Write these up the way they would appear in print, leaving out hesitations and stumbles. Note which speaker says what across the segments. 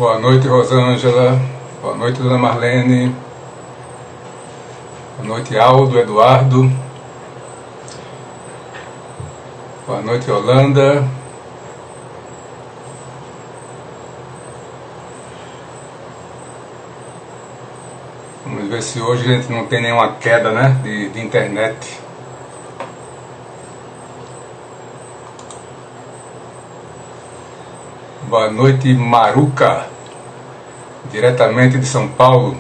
Speaker 1: Boa noite, Rosângela. Boa noite, Dona Marlene. Boa noite, Aldo, Eduardo. Boa noite, Holanda. Vamos ver se hoje a gente não tem nenhuma queda, né, de internet. Boa noite, Maruca, diretamente de São Paulo.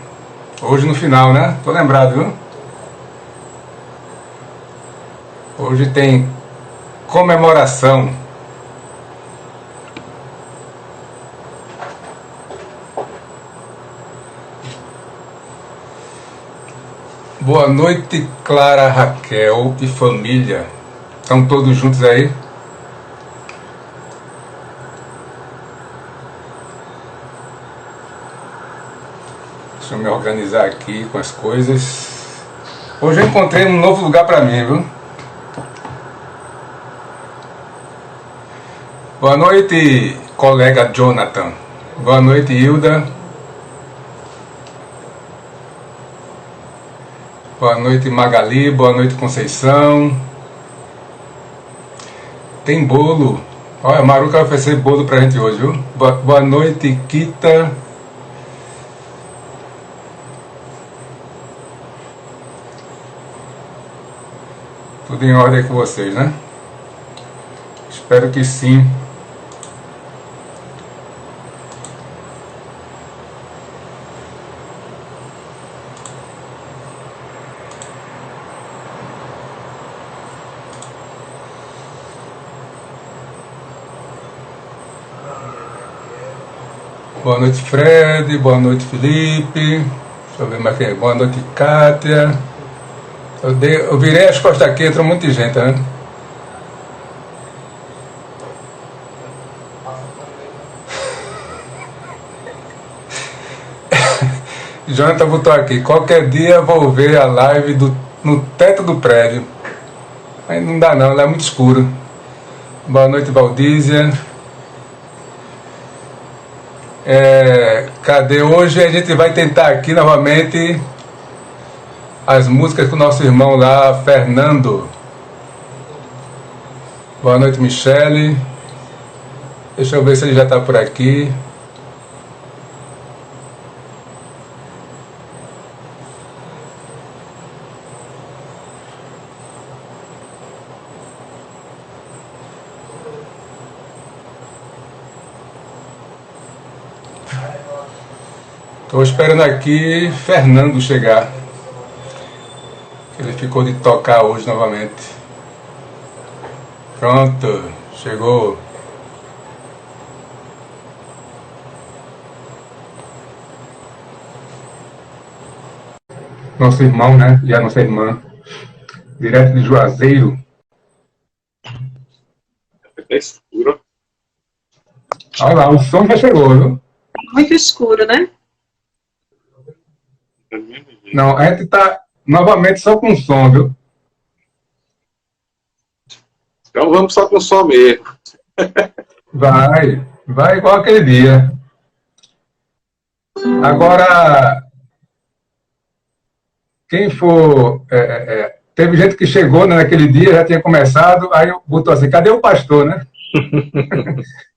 Speaker 1: Hoje no final, né? Tô lembrado, viu? Hoje tem comemoração. Boa noite, Clara, Raquel e família. Estão todos juntos aí? Deixa eu me organizar aqui com as coisas. Hoje eu encontrei um novo lugar para mim, viu? Boa noite, colega Jonathan. Boa noite, Hilda. Boa noite, Magali. Boa noite, Conceição. Tem bolo. Olha, a Maruca vai oferecer bolo pra gente hoje, viu? Boa noite, Kita. Tudo em ordem com vocês, né? Espero que sim. Boa noite, Fred. Boa noite, Felipe. Deixa eu ver mais quem é. Boa noite, Kátia. Eu virei as costas aqui, entrou muita gente, né? Jonathan botou aqui, qualquer dia vou ver a live no teto do prédio. Aí não dá não, lá é muito escuro. Boa noite, Valdízia. Cadê hoje? A gente vai tentar aqui novamente as músicas com o nosso irmão lá, Fernando. Boa noite, Michele. Deixa eu ver se ele já está por aqui. Estou esperando aqui Fernando chegar. Ele ficou de tocar hoje novamente. Pronto, chegou. Nosso irmão, né? E a nossa irmã. Direto de Juazeiro.
Speaker 2: É escuro.
Speaker 1: Olha lá, o som já chegou, viu?
Speaker 3: Muito escuro, né?
Speaker 1: Não, a gente tá novamente só com som, viu?
Speaker 2: Então vamos só com som mesmo.
Speaker 1: Vai igual aquele dia. Agora, quem for... teve gente que chegou, né, naquele dia, já tinha começado, aí botou assim, cadê o pastor, né?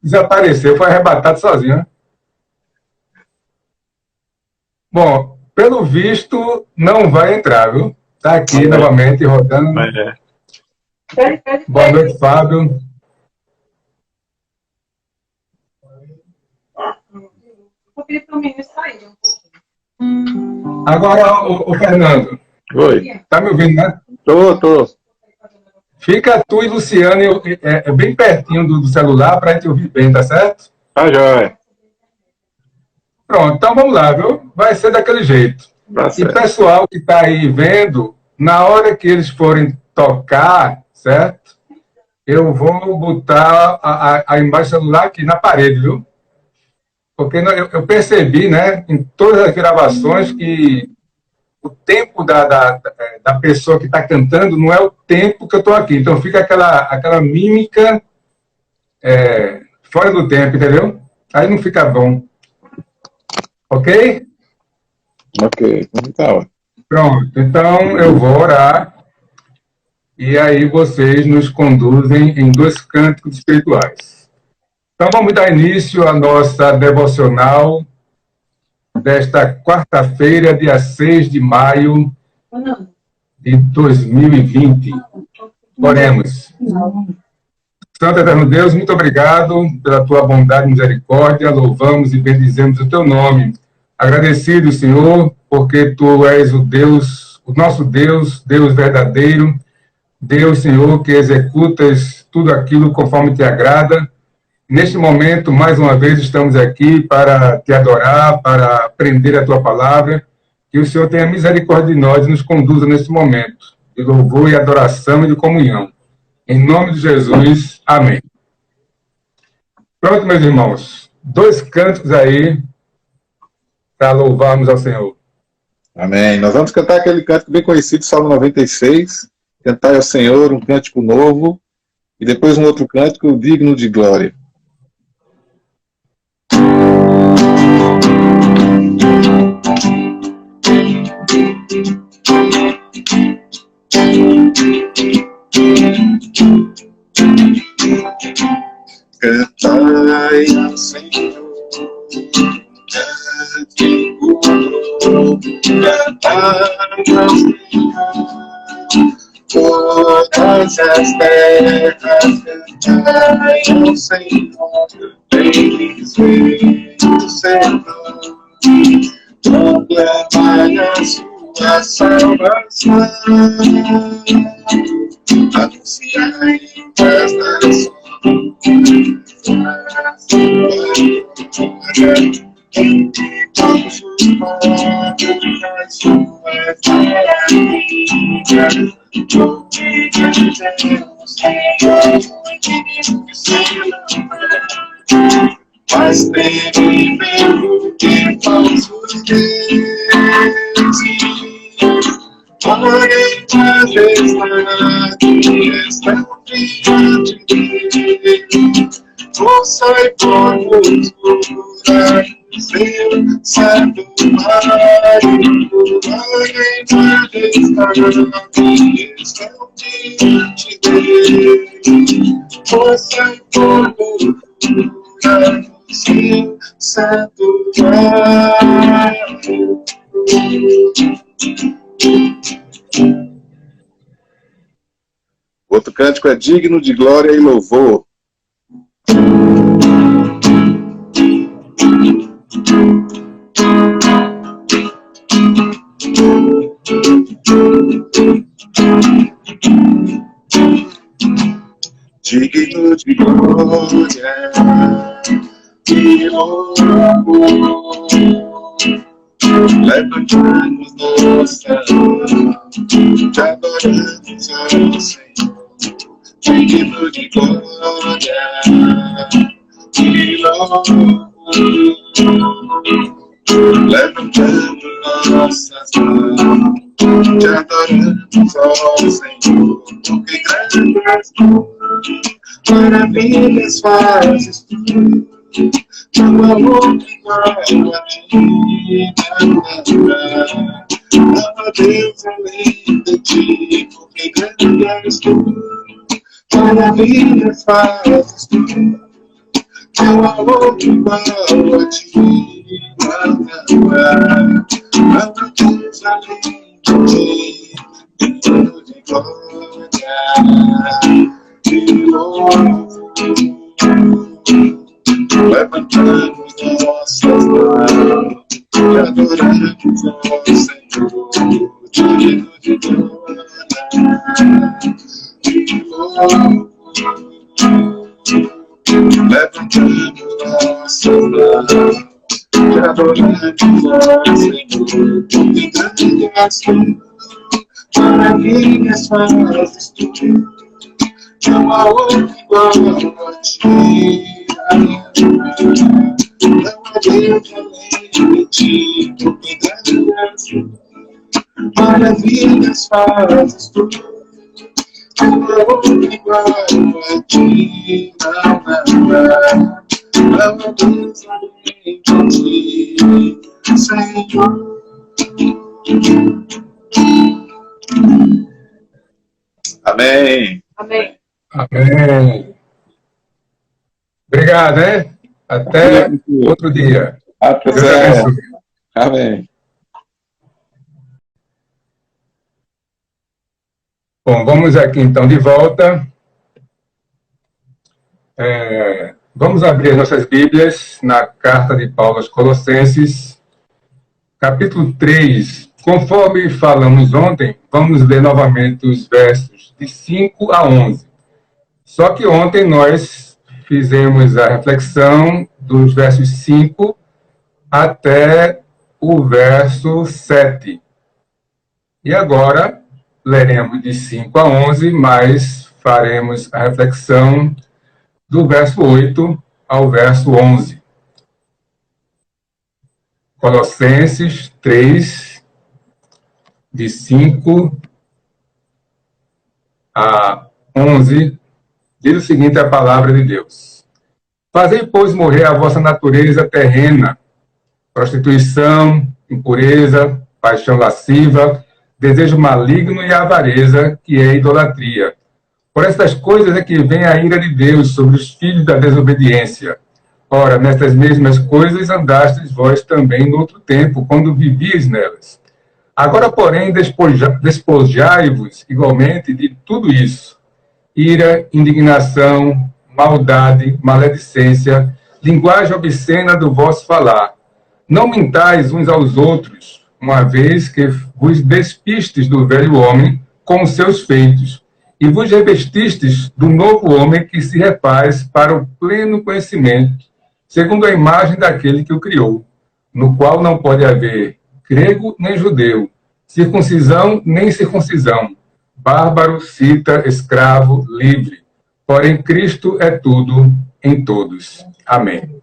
Speaker 1: Desapareceu, foi arrebatado sozinho, né? Bom, pelo visto, não vai entrar, viu? Tá aqui novamente rodando. Boa noite, Fábio.
Speaker 3: Vou pedir para o menino sair um pouquinho.
Speaker 1: Agora, o Fernando.
Speaker 2: Oi.
Speaker 1: Tá me ouvindo, né?
Speaker 2: Tô.
Speaker 1: Fica tu e Luciane bem pertinho do celular para a gente ouvir bem, tá certo?
Speaker 2: Tá jóia.
Speaker 1: Pronto, então vamos lá, viu? Vai ser daquele jeito.
Speaker 2: Tá
Speaker 1: E
Speaker 2: certo.
Speaker 1: pessoal que tá aí vendo, na hora que eles forem tocar, certo? Eu vou botar a imagem do celular aqui na parede, viu? Porque eu percebi, né, em todas as gravações que o tempo da pessoa que está cantando não é o tempo que eu estou aqui. Então fica aquela mímica fora do tempo, entendeu? Aí não fica bom. Ok?
Speaker 2: Ok, então.
Speaker 1: Pronto. Então, eu vou orar. E aí vocês nos conduzem em 2 cânticos espirituais. Então, vamos dar início à nossa devocional desta quarta-feira, dia 6 de maio de 2020. Oremos. Santo Eterno Deus, muito obrigado pela tua bondade e misericórdia. Louvamos e bendizemos o teu nome. Agradecido, Senhor, porque tu és o Deus, o nosso Deus, Deus verdadeiro, Deus, Senhor, que executas tudo aquilo conforme te agrada. Neste momento, mais uma vez, estamos aqui para te adorar, para aprender a tua palavra. Que o Senhor tenha misericórdia de nós e nos conduza neste momento de louvor e adoração e de comunhão. Em nome de Jesus, amém. Pronto, meus irmãos. 2 cânticos aí para louvarmos ao Senhor.
Speaker 2: Amém. Nós vamos cantar aquele cântico bem conhecido, Salmo 96. Cantai ao Senhor um cântico novo. E depois um outro cântico digno de glória. Cantai ao Senhor, cântico novo, cantai ao Senhor, todas as terras, cantai ao Senhor, bendizer o Senhor, proclamai a sua salvação, anunciai as nações. Mas temível que falsos deuses, porém majestade estão diante dele. Força e formosura, seu santuário, porém majestade estão diante dele. Força e formosura, seu santuário. Outro cântico é digno de glória e louvor. Digno de glória e louvor, levantamos nossa mão, te adoramos ao Senhor. Digno de glória e louvor, levantamos nossas mãos, te adoramos ao Senhor. Porque grandes maravilhas fazes tu, teu amor igual a ti, não há Deus além de ti. Porque grande és tu, maravilhas fazes tu, teu amor igual a ti, não há Deus além de ti. Digno de glória e louvor, levantamos nossas mãos e adoramos ao Senhor. Digno de glória e louvor, levantamos nossas mãos e adoramos ao Senhor. Porque grande és tu, maravilhas fazes tu, teu amor igual a ti, não há Deus além de ti. Porque grande és tu, maravilhas fazes tu, teu amor igual a ti, não há Deus além de ti.
Speaker 4: Senhor.
Speaker 2: Amém.
Speaker 3: Amém.
Speaker 1: Amém. Obrigado, hein? Até outro dia.
Speaker 2: Até
Speaker 1: Deus abençoe.
Speaker 2: Amém.
Speaker 1: Bom, vamos aqui então de volta. Vamos abrir as nossas Bíblias na carta de Paulo aos Colossenses, capítulo 3. Conforme falamos ontem, vamos ler novamente os versos de 5 a 11. Só que ontem nós fizemos a reflexão dos versos 5 até o verso 7. E agora leremos de 5 a 11, mas faremos a reflexão do verso 8 ao verso 11. Colossenses 3, de 5 a 11, diz o seguinte a palavra de Deus. Fazei, pois, morrer a vossa natureza terrena, prostituição, impureza, paixão lasciva, desejo maligno e avareza, que é idolatria. Por estas coisas é que vem a ira de Deus sobre os filhos da desobediência. Ora, nestas mesmas coisas andastes vós também no outro tempo, quando vivíeis nelas. Agora, porém, despojai-vos igualmente de tudo isso: ira, indignação, maldade, maledicência, linguagem obscena do vosso falar. Não mintais uns aos outros, uma vez que vos despistes do velho homem com os seus feitos, e vos revestistes do novo homem que se refaz para o pleno conhecimento, segundo a imagem daquele que o criou, no qual não pode haver grego nem judeu, circuncisão nem circuncisão, bárbaro, cita, escravo, livre. Porém, Cristo é tudo em todos. Amém.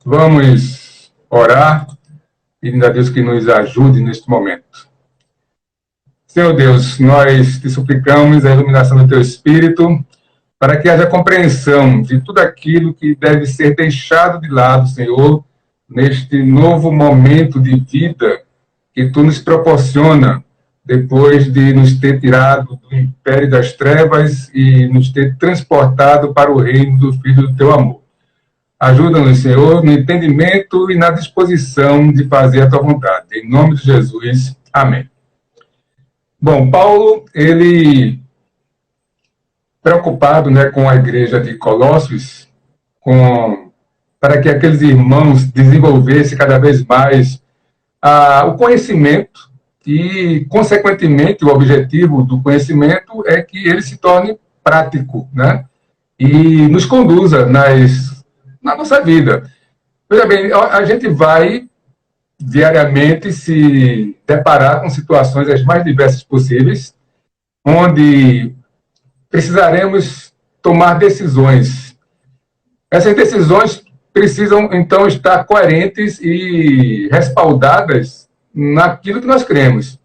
Speaker 1: Vamos orar, pedindo a Deus que nos ajude neste momento. Senhor Deus, nós te suplicamos a iluminação do Teu Espírito, para que haja compreensão de tudo aquilo que deve ser deixado de lado, Senhor, neste novo momento de vida que Tu nos proporciona, depois de nos ter tirado do império das trevas e nos ter transportado para o reino do Filho do Teu amor. Ajuda-nos, Senhor, no entendimento e na disposição de fazer a Tua vontade. Em nome de Jesus, amém. Bom, Paulo, ele, preocupado, né, com a igreja de Colossos, para que aqueles irmãos desenvolvessem cada vez mais o conhecimento e, consequentemente, o objetivo do conhecimento é que ele se torne prático, né, e nos conduza na nossa vida. Veja bem, a gente vai diariamente se deparar com situações as mais diversas possíveis, onde precisaremos tomar decisões. Essas decisões precisam, então, estar coerentes e respaldadas naquilo que nós cremos.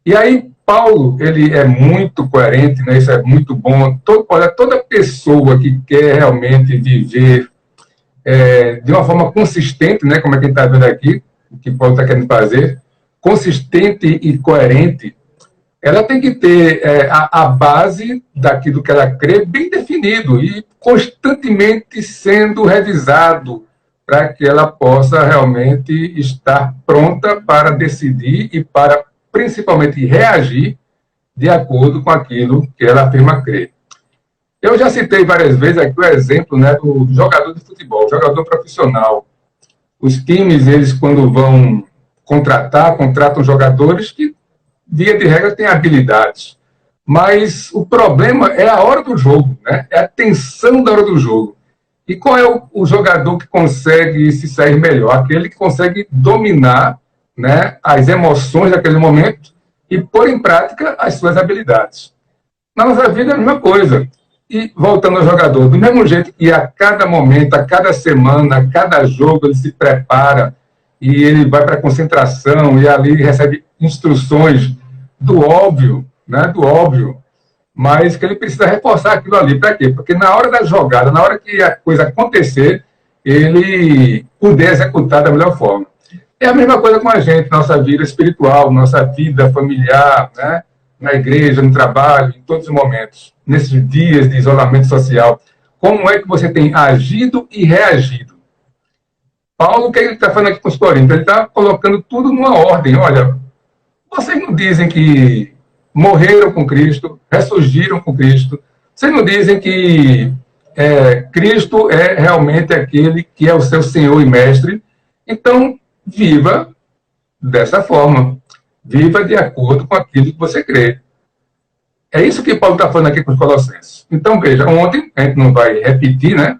Speaker 1: E aí, Paulo, ele é muito coerente, né? Isso é muito bom. Toda pessoa que quer realmente viver de uma forma consistente, né? Como é que a gente está vendo aqui, o que Paulo está querendo fazer, consistente e coerente, ela tem que ter a base daquilo que ela crê bem definido e constantemente sendo revisado para que ela possa realmente estar pronta para decidir e para, principalmente, reagir de acordo com aquilo que ela afirma crer. Eu já citei várias vezes aqui o exemplo, né, do jogador de futebol, jogador profissional. Os times, eles, quando vão contratam jogadores que, via de regra, têm habilidades. Mas o problema é a hora do jogo, né? É a tensão da hora do jogo. E qual é o jogador que consegue se sair melhor? Aquele que consegue dominar, né, as emoções daquele momento e pôr em prática as suas habilidades. Na nossa vida é a mesma coisa. E voltando ao jogador, do mesmo jeito que a cada momento, a cada semana, a cada jogo, ele se prepara e ele vai para a concentração e ali recebe instruções do óbvio, né, do óbvio, mas que ele precisa reforçar aquilo ali. Para quê? Porque na hora da jogada, na hora que a coisa acontecer, ele puder executar da melhor forma. É a mesma coisa com a gente, nossa vida espiritual, nossa vida familiar, né? Na igreja, no trabalho, em todos os momentos, nesses dias de isolamento social. Como é que você tem agido e reagido? Paulo, o que ele está falando aqui com os Coríntios? Ele está colocando tudo numa ordem. Olha, vocês não dizem que morreram com Cristo, ressurgiram com Cristo. Vocês não dizem que Cristo é realmente aquele que é o seu Senhor e Mestre. Então, viva dessa forma. Viva de acordo com aquilo que você crê. É isso que Paulo está falando aqui com os Colossenses. Então, veja, ontem, a gente não vai repetir, né?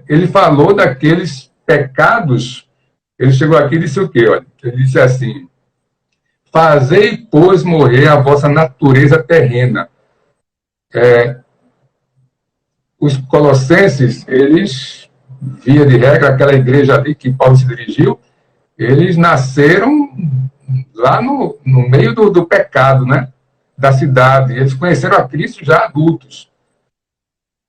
Speaker 1: Ele falou daqueles pecados. Ele chegou aqui e disse o quê? Olha, ele disse assim: fazei, pois, morrer a vossa natureza terrena. Os colossenses, eles, via de regra, aquela igreja ali que Paulo se dirigiu, eles nasceram lá no meio do pecado, né? Da cidade. Eles conheceram a Cristo já adultos.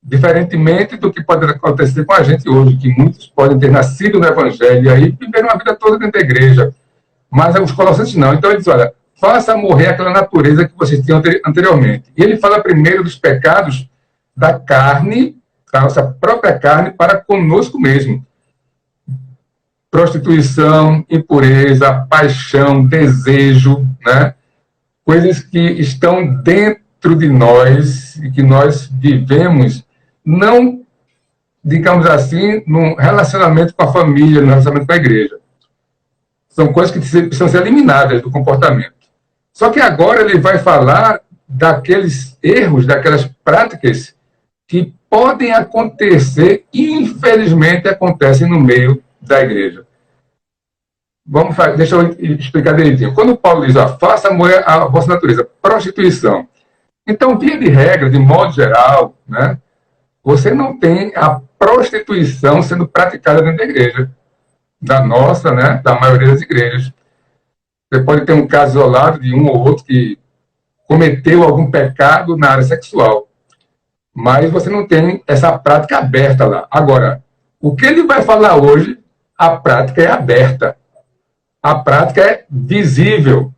Speaker 1: Diferentemente do que pode acontecer com a gente hoje, que muitos podem ter nascido no Evangelho e aí viveram a vida toda dentro da igreja. Mas os colossenses não. Então ele diz, olha, faça morrer aquela natureza que vocês tinham anteriormente. E ele fala primeiro dos pecados da carne, da nossa própria carne, para conosco mesmo. Prostituição, impureza, paixão, desejo, né? Coisas que estão dentro de nós e que nós vivemos, não, digamos assim, num relacionamento com a família, no relacionamento com a igreja. São coisas que precisam ser eliminadas do comportamento. Só que agora ele vai falar daqueles erros, daquelas práticas que podem acontecer e, infelizmente, acontecem no meio da igreja. Deixa eu explicar direitinho. Quando Paulo diz, faça morrer a vossa natureza, prostituição. Então, via de regra, de modo geral, né, você não tem a prostituição sendo praticada dentro da igreja. Da nossa, né, da maioria das igrejas. Você pode ter um caso isolado de um ou outro que cometeu algum pecado na área sexual. Mas você não tem essa prática aberta lá. Agora, o que ele vai falar hoje, a prática é aberta. A prática é visível.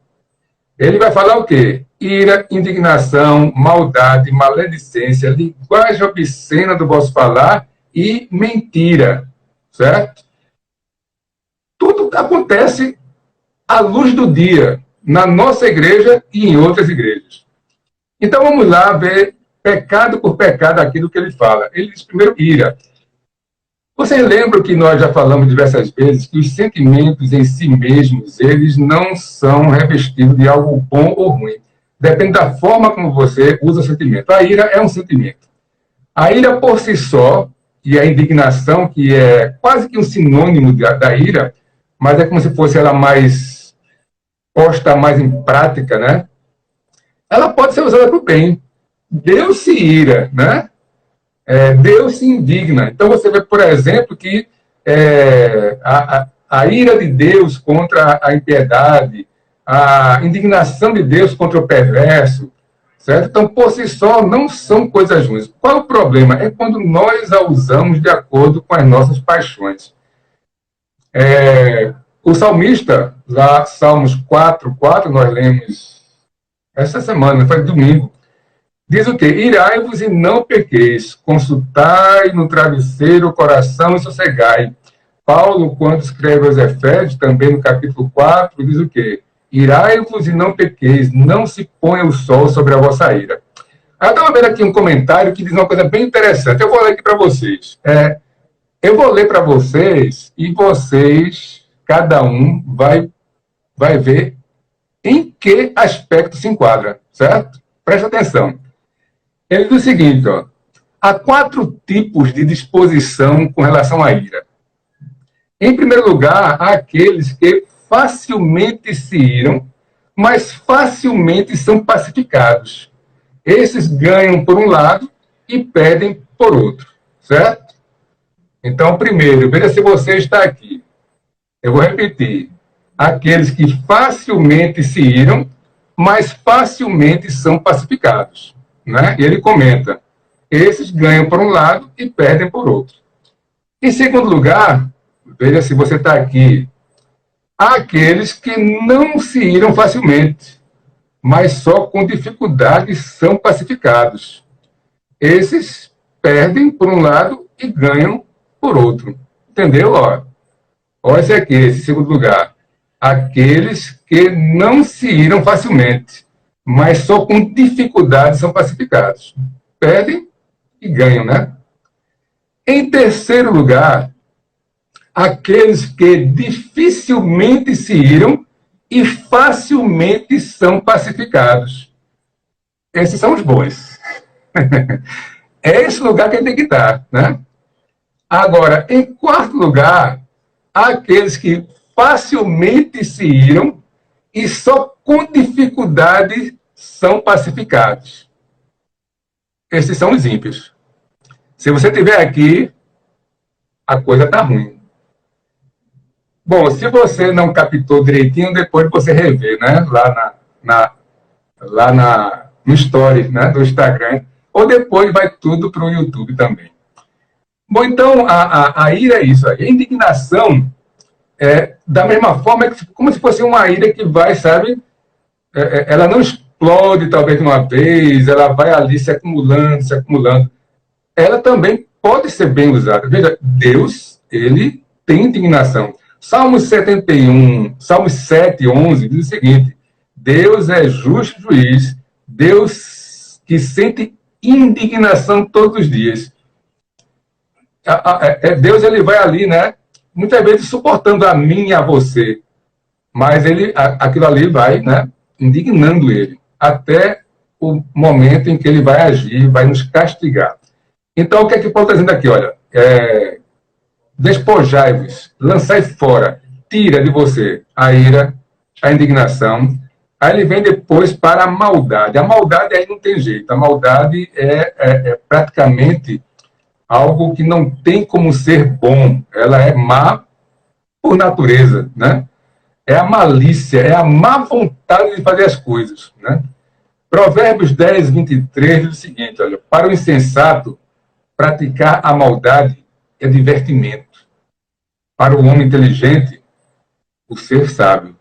Speaker 1: Ele vai falar o quê? Ira, indignação, maldade, maledicência, linguagem obscena do vosso falar e mentira. Certo? Tudo acontece à luz do dia, na nossa igreja e em outras igrejas. Então vamos lá ver pecado por pecado aquilo que ele fala. Ele diz primeiro ira. Vocês lembram que nós já falamos diversas vezes que os sentimentos em si mesmos, eles não são revestidos de algo bom ou ruim. Depende da forma como você usa o sentimento. A ira é um sentimento. A ira por si só, e a indignação, que é quase que um sinônimo da ira, mas é como se fosse ela mais posta mais em prática, né? Ela pode ser usada para o bem. Deus se ira, né? Deus se indigna. Então você vê, por exemplo, que a ira de Deus contra a impiedade, a indignação de Deus contra o perverso, certo? Então, por si só, não são coisas ruins. Qual é o problema? É quando nós a usamos de acordo com as nossas paixões. O salmista, lá, Salmos 4:4, nós lemos essa semana, foi domingo, diz o quê? Irai-vos e não pequeis, consultai no travesseiro o coração e sossegai. Paulo, quando escreve aos Efésios, também no capítulo 4, diz o quê? Irai-vos e não pequeis, não se ponha o sol sobre a vossa ira. Aí eu estava vendo aqui um comentário que diz uma coisa bem interessante. Eu vou ler aqui para vocês. Eu vou ler para vocês e vocês, cada um, vai ver em que aspecto se enquadra, certo? Presta atenção. Ele diz o seguinte, há 4 tipos de disposição com relação à ira. Em primeiro lugar, há aqueles que facilmente se iram, mas facilmente são pacificados. Esses ganham por um lado e perdem por outro, certo? Então, primeiro, veja se você está aqui. Eu vou repetir. Aqueles que facilmente se iram, mas facilmente são pacificados. Né? E ele comenta, esses ganham por um lado e perdem por outro. Em segundo lugar, veja se você está aqui. Há aqueles que não se iram facilmente, mas só com dificuldade são pacificados. Esses perdem por um lado e ganham por outro. Entendeu? Olha esse aqui, esse segundo lugar. Aqueles que não se iram facilmente, mas só com dificuldade são pacificados. Perdem e ganham, né? Em terceiro lugar, aqueles que dificilmente se iram e facilmente são pacificados. Esses são os bons. É esse lugar que ele tem que estar, né? Agora, em quarto lugar, aqueles que facilmente se iram e só com dificuldade são pacificados. Esses são os ímpios. Se você estiver aqui, a coisa está ruim. Bom, se você não captou direitinho, depois você revê, né? No Stories, né? Do Instagram. Ou depois vai tudo para o YouTube também. Bom, então, a ira é isso aí. A indignação é da mesma forma, como se fosse uma ira que vai, sabe? Ela não explode, talvez, de uma vez, ela vai ali se acumulando, se acumulando. Ela também pode ser bem usada. Veja, Deus, ele tem indignação. Salmos 71, Salmos 7, 11, diz o seguinte: Deus é justo juiz, Deus que sente indignação todos os dias. Deus, ele vai ali, né? Muitas vezes suportando a mim e a você, mas aquilo ali vai, né? Indignando ele, até o momento em que ele vai agir, vai nos castigar. Então, o que é que Paulo está dizendo aqui? Olha, despojai-vos, lançai fora, tira de você a ira, a indignação. Aí ele vem depois para a maldade. A maldade aí não tem jeito. A maldade é praticamente algo que não tem como ser bom. Ela é má por natureza, né? É a malícia, é a má vontade de fazer as coisas, né? Provérbios 10, 23 diz o seguinte: olha, para o insensato, praticar a maldade é divertimento. Para o homem inteligente, o ser sábio.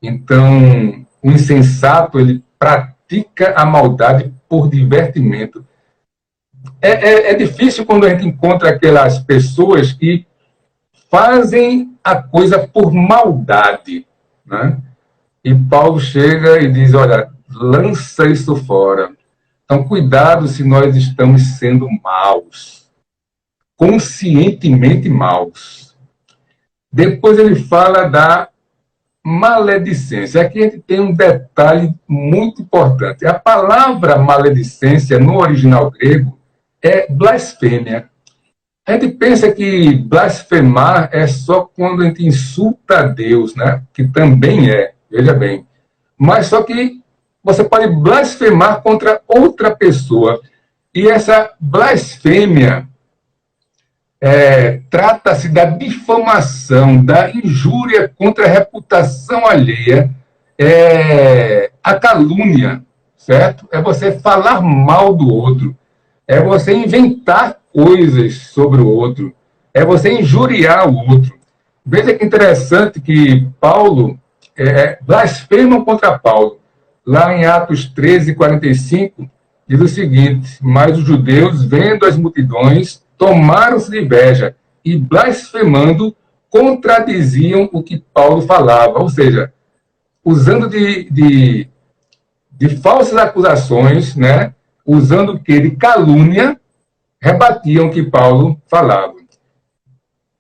Speaker 1: Então, o insensato, ele pratica a maldade por divertimento. É difícil quando a gente encontra aquelas pessoas que fazem a coisa por maldade, né? E Paulo chega e diz, olha, lança isso fora. Então, cuidado se nós estamos sendo maus, conscientemente maus. Depois ele fala da maledicência. Aqui a gente tem um detalhe muito importante. A palavra maledicência, no original grego, é blasfêmia. A gente pensa que blasfemar é só quando a gente insulta a Deus, né? Que também veja bem. Mas só que você pode blasfemar contra outra pessoa. E essa blasfêmia trata-se da difamação, da injúria contra a reputação alheia, a calúnia, certo? É você falar mal do outro, é você inventar coisas sobre o outro, é você injuriar o outro. Veja que interessante que Paulo blasfema contra Paulo. Lá em Atos 13, 45, diz o seguinte: mas os judeus, vendo as multidões, tomaram-se de inveja e, blasfemando, contradiziam o que Paulo falava. Ou seja, usando de falsas acusações, né? Usando o que? De calúnia, rebatiam o que Paulo falava.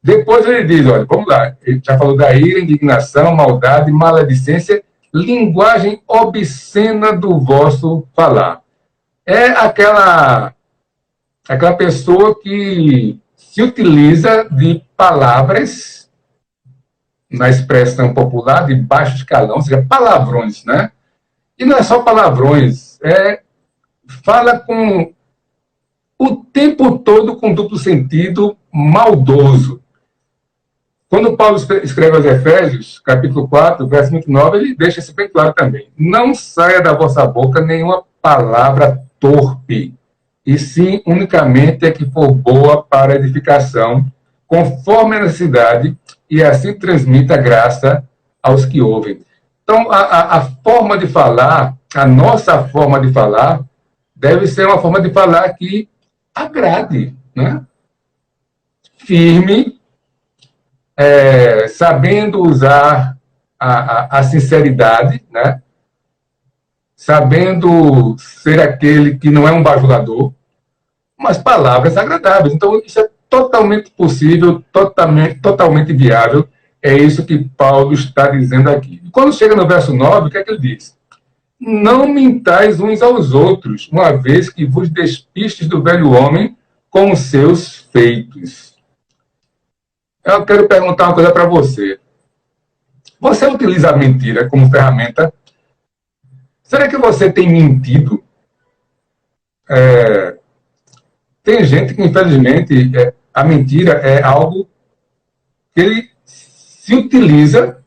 Speaker 1: Depois ele diz, olha, vamos lá, ele já falou da ira, indignação, maldade, maledicência, linguagem obscena do vosso falar. É aquela pessoa que se utiliza de palavras, na expressão popular, de baixo escalão, ou seja, palavrões, né? E não é só palavrões, fala com o tempo todo com duplo sentido, maldoso. Quando Paulo escreve aos Efésios, capítulo 4, verso 29, ele deixa isso bem claro também. Não saia da vossa boca nenhuma palavra torpe, e sim unicamente a que for boa para edificação, conforme a necessidade, e assim transmita graça aos que ouvem. Então, a forma de falar, a nossa forma de falar, deve ser uma forma de falar que agrade, né? Firme, sabendo usar a sinceridade, né? Sabendo ser aquele que não é um bajulador, mas palavras agradáveis. Então, isso é totalmente possível, totalmente viável. É isso que Paulo está dizendo aqui. E quando chega no verso 9, o que é que ele diz? Não mintais uns aos outros, uma vez que vos despistes do velho homem com os seus feitos. Eu quero perguntar uma coisa para você. Você utiliza a mentira como ferramenta? Será que você tem mentido? Tem gente que, infelizmente, a mentira é algo que ele se utiliza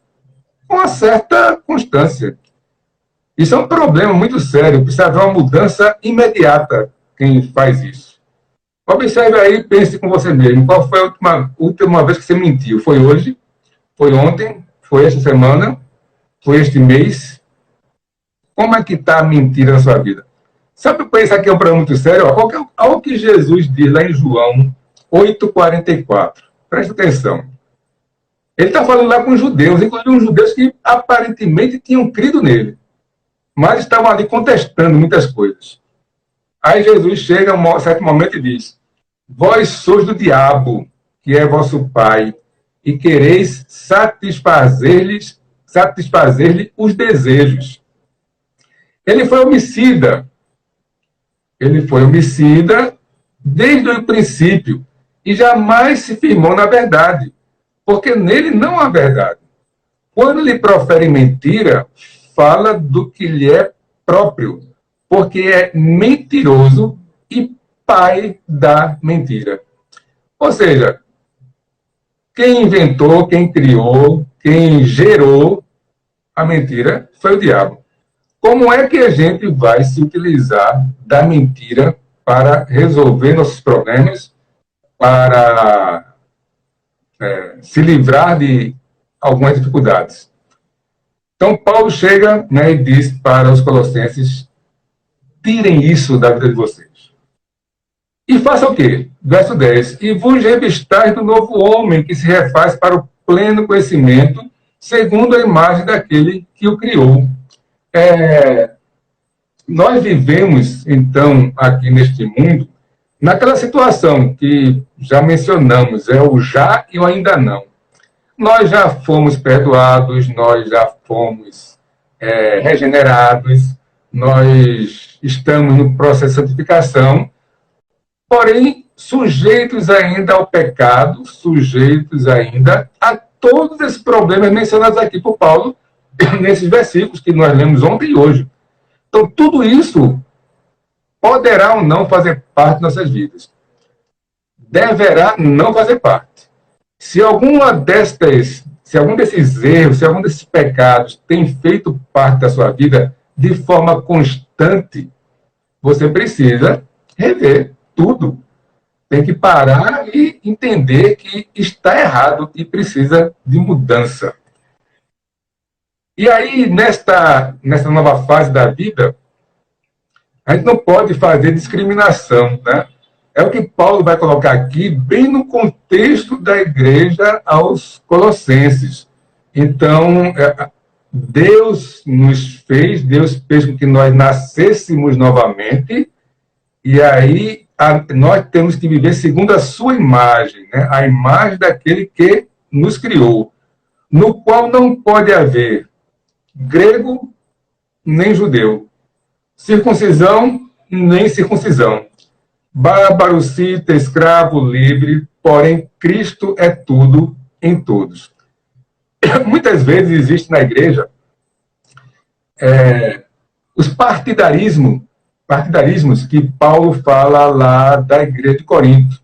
Speaker 1: com uma certa constância. Isso é um problema muito sério. Precisa haver uma mudança imediata quem faz isso. Observe aí e pense com você mesmo. Qual foi a última vez que você mentiu? Foi hoje? Foi ontem? Foi esta semana? Foi este mês? Como é que está a mentira na sua vida? Sabe por isso aqui é um problema muito sério? Olha o que Jesus diz lá em João 8,44. Presta atenção. Ele está falando lá com os judeus, inclusive os judeus que aparentemente tinham crido nele, mas estavam ali contestando muitas coisas. Aí Jesus chega a um certo momento e diz: vós sois do diabo, que é vosso pai, e quereis satisfazer-lhe os desejos. Ele foi homicida. Ele foi homicida desde o princípio e jamais se firmou na verdade, porque nele não há verdade. Quando lhe profere mentira, fala do que lhe é próprio, porque é mentiroso e pai da mentira. Ou seja, quem inventou, quem criou, quem gerou a mentira foi o diabo. Como é que a gente vai se utilizar da mentira para resolver nossos problemas, para se livrar de algumas dificuldades? Então, Paulo chega, né, e diz para os colossenses: tirem isso da vida de vocês. E faça o quê? Verso 10. E vos revistais do novo homem, que se refaz para o pleno conhecimento, segundo a imagem daquele que o criou. Nós vivemos, então, aqui neste mundo, naquela situação que já mencionamos, é o já e o ainda não. Nós já fomos perdoados, nós já fomos regenerados, nós estamos no processo de santificação, porém, sujeitos ainda ao pecado, sujeitos ainda a todos esses problemas mencionados aqui por Paulo, nesses versículos que nós lemos ontem e hoje. Então, tudo isso poderá ou não fazer parte de nossas vidas. Deverá não fazer parte. Se algum desses erros, se algum desses pecados tem feito parte da sua vida de forma constante, você precisa rever tudo. Tem que parar e entender que está errado e precisa de mudança. E aí, nesta nova fase da vida, a gente não pode fazer discriminação, né? É o que Paulo vai colocar aqui, bem no contexto da igreja aos Colossenses. Então, Deus fez com que nós nascêssemos novamente, e aí nós temos que viver segundo a sua imagem, né? A imagem daquele que nos criou, no qual não pode haver grego nem judeu, circuncisão nem circuncisão, bárbaro, cita, escravo, livre, porém Cristo é tudo em todos. Muitas vezes existe na igreja os partidarismos que Paulo fala lá da igreja de Corinto.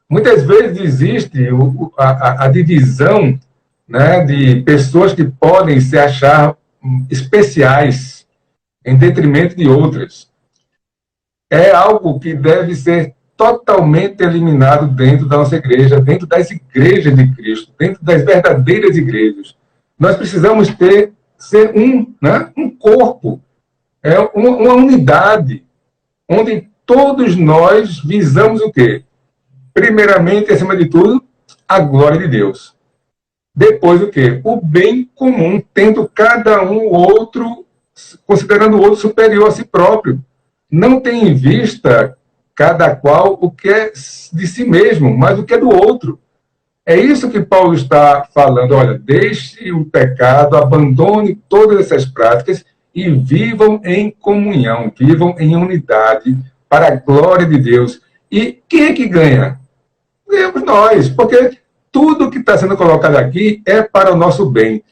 Speaker 1: Muitas vezes existe a divisão, né, de pessoas que podem se achar especiais em detrimento de outras. É algo que deve ser totalmente eliminado dentro da nossa igreja, dentro das igrejas de Cristo, dentro das verdadeiras igrejas. Nós precisamos ser né, um corpo, uma unidade, onde todos nós visamos o quê? Primeiramente, acima de tudo, a glória de Deus. Depois o quê? O bem comum, tendo cada um o outro, considerando o outro superior a si próprio. Não tem em vista cada qual o que é de si mesmo, mas o que é do outro. É isso que Paulo está falando. Olha, deixe o pecado, abandone todas essas práticas e vivam em comunhão, vivam em unidade para a glória de Deus. E quem é que ganha? Ganhamos nós, porque tudo que está sendo colocado aqui é para o nosso bem.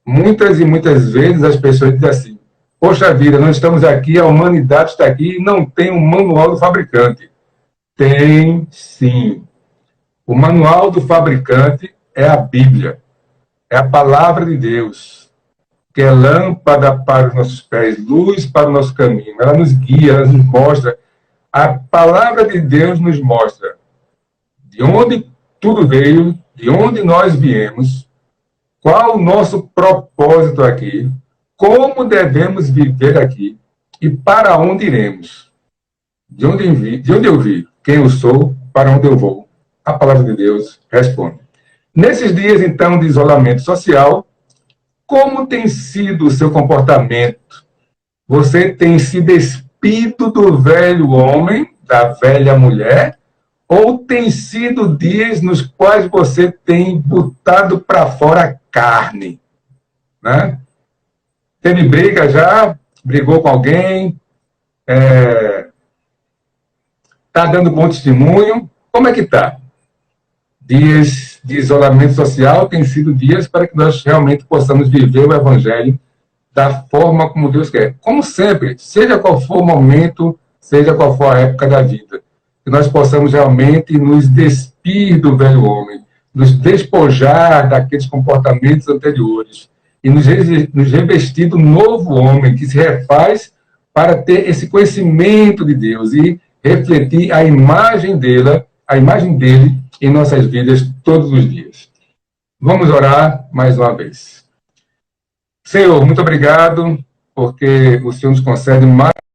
Speaker 1: Muitas e muitas vezes as pessoas dizem assim, poxa vida, nós estamos aqui, a humanidade está aqui e não tem um manual do fabricante. Tem, sim. O manual do fabricante é a Bíblia, é a palavra de Deus, que é lâmpada para os nossos pés, luz para o nosso caminho. Ela nos guia, ela nos mostra. A palavra de Deus nos mostra de onde tudo veio, de onde nós viemos, qual o nosso propósito aqui, como devemos viver aqui e para onde iremos. De onde eu vi, quem eu sou, para onde eu vou. A palavra de Deus responde. Nesses dias, então, de isolamento social, como tem sido o seu comportamento? Você tem se despido do velho homem, da velha mulher, ou tem sido dias nos quais você tem botado para fora a carne? Né? Teve briga já? Brigou com alguém? Está dando bom testemunho? Como é que está? Dias de isolamento social têm sido dias para que nós realmente possamos viver o Evangelho da forma como Deus quer. Como sempre, seja qual for o momento, seja qual for a época da vida. Que nós possamos realmente nos despir do velho homem, nos despojar daqueles comportamentos anteriores e nos revestir do novo homem que se refaz para ter esse conhecimento de Deus e refletir a imagem dele em nossas vidas todos os dias. Vamos orar mais uma vez. Senhor, muito obrigado, porque o Senhor nos concede mais